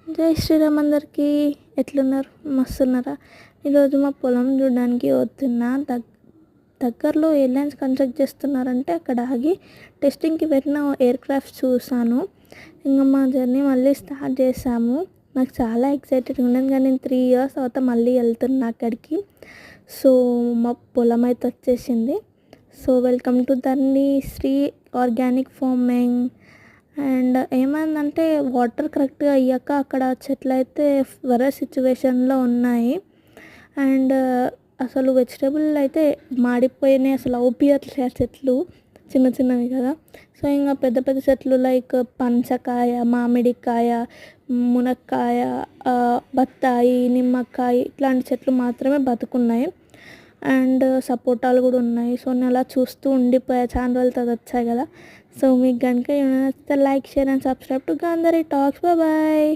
జై శ్రీరామ్ అందరికీ. ఎట్లున్నారు? మస్తున్నారా? ఈరోజు మా పొలం చూడడానికి వస్తున్నా. దగ్గరలో ఎయిర్లైన్స్ కన్స్ట్రక్ట్ చేస్తున్నారంటే అక్కడ ఆగి టెస్టింగ్కి పెట్టిన ఎయిర్ క్రాఫ్ట్ చూసాను. ఇంకా మా జర్నీ మళ్ళీ స్టార్ట్ చేసాము. నాకు చాలా ఎక్సైటెడ్గా ఉండేది, కానీ నేను 3 years తర్వాత మళ్ళీ వెళ్తున్నా అక్కడికి. సో మా పొలం అయితే వచ్చేసింది. So welcome to Dharani Shri organic farming. And ఏమైందంటే వాటర్ కరెక్ట్గా అయ్యాక అక్కడ చెట్లు అయితే వరే సిచ్యువేషన్లో ఉన్నాయి. అండ్ అసలు వెజిటేబుల్ అయితే మాడిపోయినాయి. అసలు అవుపియట్లే చెట్లు, చిన్న చిన్నవి కదా. సో ఇంకా పెద్ద పెద్ద చెట్లు లైక్ పనసకాయ, మామిడికాయ, మునక్కాయ, బత్తాయి, నిమ్మకాయ ఇట్లాంటి చెట్లు మాత్రమే బతుకున్నాయి. అండ్ సపోటాలు కూడా ఉన్నాయి. సో నేను అలా చూస్తూ ఉండిపోయా, చాలా రోజుల తర్వాత వచ్చాయి కదా. సో మీకు కనుక ఏమైనా నచ్చితే like, share and subscribe to Gandhari talks. Bye.